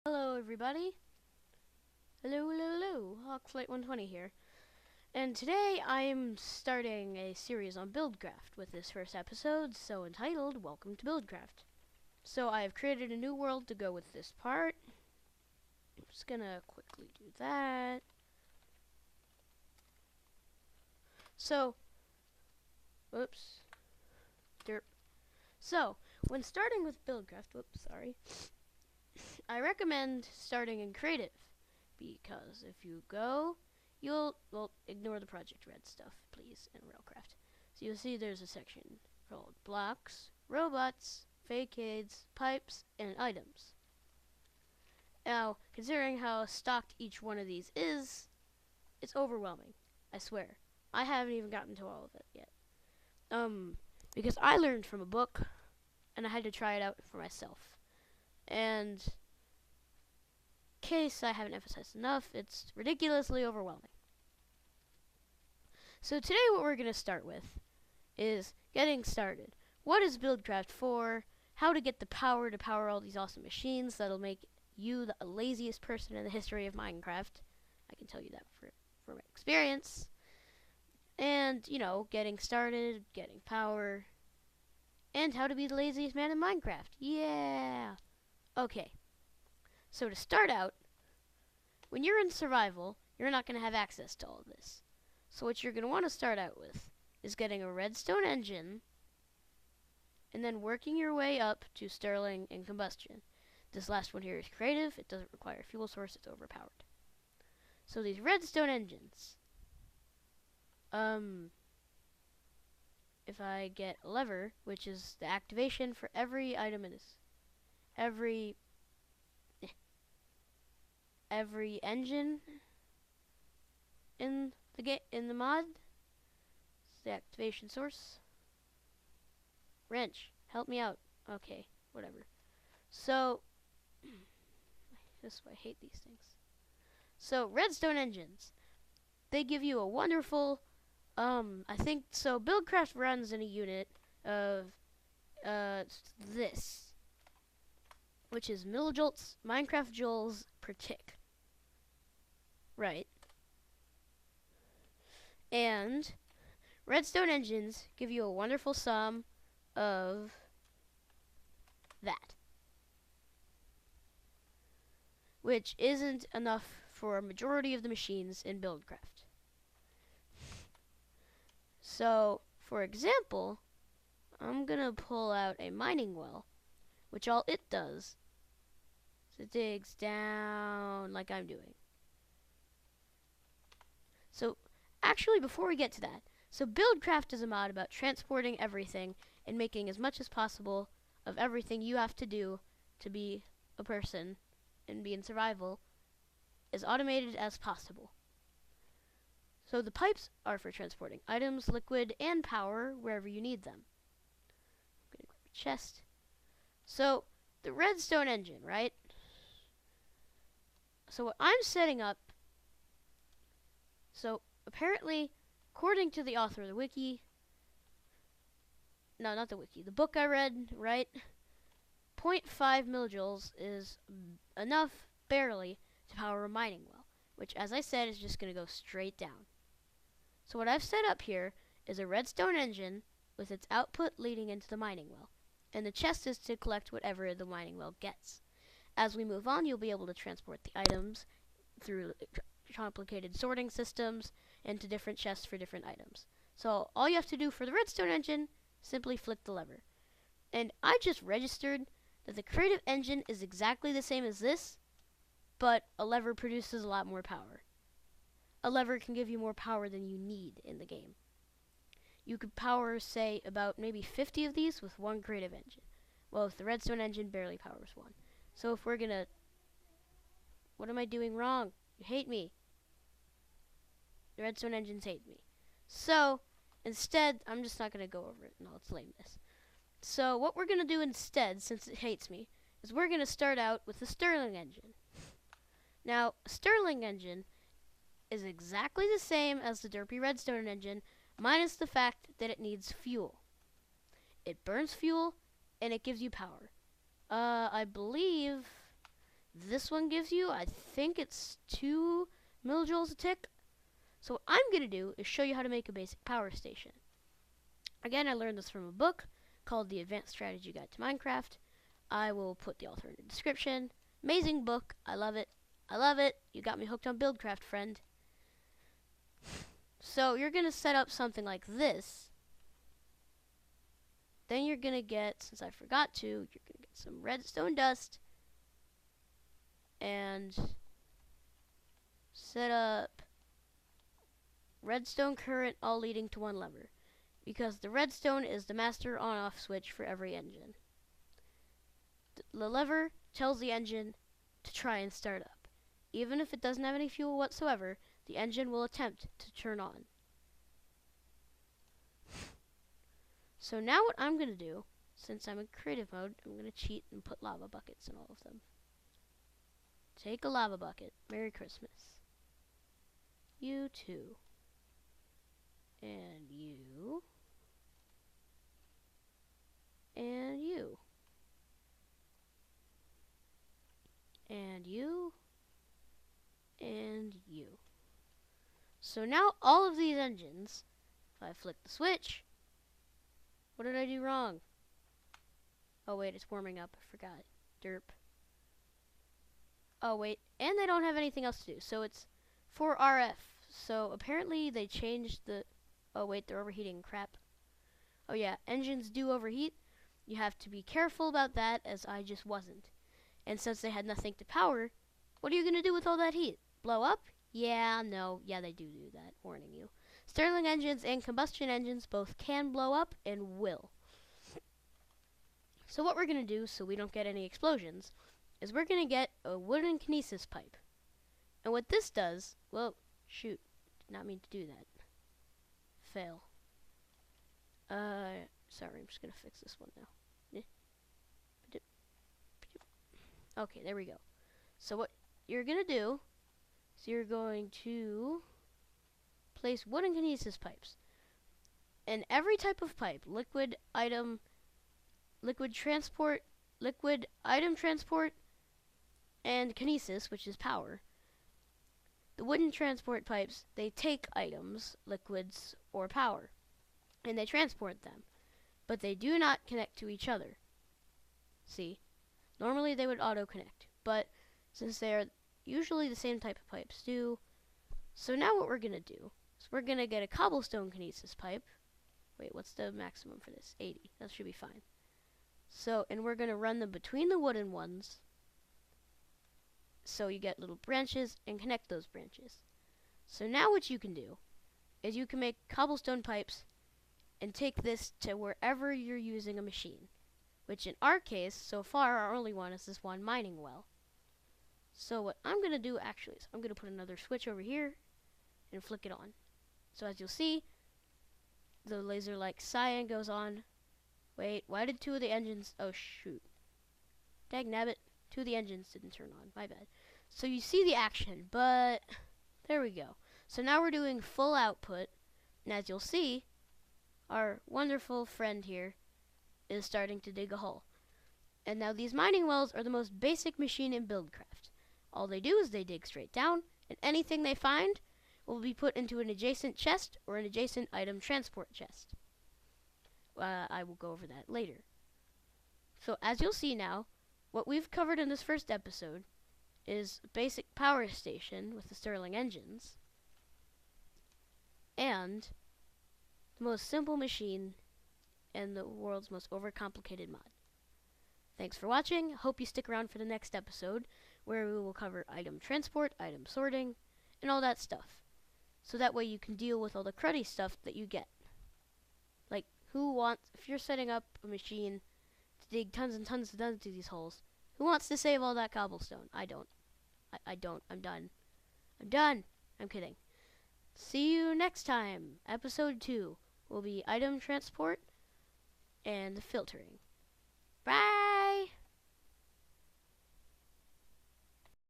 Hello everybody. Hello. HawkFlight120 here. And today I'm starting a series on Buildcraft with this first episode, so entitled Welcome to Buildcraft. So I have created a new world to go with this part. I'm just gonna quickly do that. So, whoops. Derp. So, when starting with Buildcraft, I recommend starting in creative, because if you go, well, ignore the Project Red stuff, please, in Railcraft. So you'll see there's a section called blocks, robots, facades, pipes, and items. Now, considering how stocked each one of these is, it's overwhelming, I swear. I haven't even gotten to all of it yet. Because I learned from a book, and I had to try it out for myself. And case I haven't emphasized enough, it's ridiculously overwhelming. So today what we're going to start with is getting started. What is Buildcraft for? How to get the power to power all these awesome machines that'll make you the laziest person in the history of Minecraft. I can tell you that from experience. And, getting started, getting power, and how to be the laziest man in Minecraft. Yeah! Okay. So to start out, when you're in survival, you're not going to have access to all of this. So what you're going to want to start out with is getting a redstone engine, and then working your way up to Stirling and combustion. This last one here is creative. It doesn't require a fuel source. It's overpowered. So these redstone engines, if I get a lever, which is the activation for every item in this, every engine in the mod, it's the activation source. Wrench, help me out. Okay, whatever. So I hate these things. So redstone engines, they give you a wonderful I think so Buildcraft runs in a unit of this, which is millijoules Minecraft joules per tick. Right. And redstone engines give you a wonderful sum of that, which isn't enough for a majority of the machines in Buildcraft. So, for example, I'm gonna pull out a mining well, which all it does is it digs down like I'm doing. So, actually, before we get to that, so Buildcraft is a mod about transporting everything and making as much as possible of everything you have to do to be a person and be in survival as automated as possible. So the pipes are for transporting items, liquid, and power wherever you need them. I'm going to grab a chest. So the redstone engine, right? So what I'm setting up, so apparently, according to the author of the wiki, no, not the wiki, the book I read, right? 0.5 millijoules is enough, barely, to power a mining well, which, as I said, is just going to go straight down. So what I've set up here is a redstone engine with its output leading into the mining well, and the chest is to collect whatever the mining well gets. As we move on, you'll be able to transport the items through complicated sorting systems into different chests for different items. So all you have to do for the redstone engine, simply flick the lever. And I just registered that the creative engine is exactly the same as this, but a lever produces a lot more power. A lever can give you more power than you need in the game. You could power, say, about maybe 50 of these with one creative engine. Well, if the redstone engine barely powers one. So if we're gonna... What am I doing wrong? You hate me. The redstone engines hate me. So, instead, I'm just not gonna go over it and all its lameness. So what we're gonna do instead, since it hates me, is we're gonna start out with the Stirling engine. Now, a Stirling engine is exactly the same as the derpy redstone engine, minus the fact that it needs fuel. It burns fuel, and it gives you power. I believe this one gives you, I think it's 2 millijoules a tick. So what I'm going to do is show you how to make a basic power station. Again, I learned this from a book called The Advanced Strategy Guide to Minecraft. I will put the author in the description. Amazing book. I love it. I love it. You got me hooked on Buildcraft, friend. So you're going to set up something like this. Then you're going to get, since I forgot to, you're going to get some redstone dust. And set up redstone current all leading to one lever. Because the redstone is the master on-off switch for every engine. The lever tells the engine to try and start up. Even if it doesn't have any fuel whatsoever, the engine will attempt to turn on. So now what I'm going to do, since I'm in creative mode, I'm going to cheat and put lava buckets in all of them. Take a lava bucket. Merry Christmas. You too. And you. And you. And you. And you. So now all of these engines, if I flick the switch, what did I do wrong? Oh wait, it's warming up. I forgot. Derp. Oh wait, and they don't have anything else to do, so it's for RF. So apparently they changed the... Oh wait, they're overheating. Crap. Oh yeah, engines do overheat. You have to be careful about that, as I just wasn't. And since they had nothing to power, what are you going to do with all that heat? Blow up? Yeah, no. Yeah, they do that. Warning you. Stirling engines and combustion engines both can blow up and will. So what we're going to do, so we don't get any explosions, is we're going to get a wooden kinesis pipe. And what this does... Whoa, shoot. Did not mean to do that. Fail. Sorry, I'm just going to fix this one now. Okay, there we go. So what you're going to do is you're going to place wooden kinesis pipes. And every type of pipe, liquid item transport, and kinesis, which is power. The wooden transport pipes, they take items, liquids, or power, and they transport them. But they do not connect to each other. See? Normally they would auto-connect, but since they are usually the same type of pipes do, so now what we're going to do is we're going to get a cobblestone kinesis pipe. Wait, what's the maximum for this? 80. That should be fine. So, and we're going to run them between the wooden ones, so you get little branches and connect those branches. So now what you can do is you can make cobblestone pipes and take this to wherever you're using a machine. Which in our case, so far, our only one is this one mining well. So what I'm going to do actually is I'm going to put another switch over here and flick it on. So as you'll see, the laser-like cyan goes on. Wait, why did 2 of the engines... Oh, shoot. Dagnabbit, 2 of the engines didn't turn on. My bad. So you see the action, but there we go. So now we're doing full output. And as you'll see, our wonderful friend here is starting to dig a hole. And now these mining wells are the most basic machine in Buildcraft. All they do is they dig straight down, and anything they find will be put into an adjacent chest or an adjacent item transport chest. I will go over that later. So as you'll see now, what we've covered in this first episode is a basic power station with the Stirling engines, and the most simple machine and the world's most overcomplicated mod. Thanks for watching. Hope you stick around for the next episode, where we will cover item transport, item sorting, and all that stuff. So that way you can deal with all the cruddy stuff that you get. Like, if you're setting up a machine to dig tons and tons and tons of these holes, who wants to save all that cobblestone? I don't. I don't. I'm done. I'm done. I'm kidding. See you next time. Episode 2 will be item transport and filtering.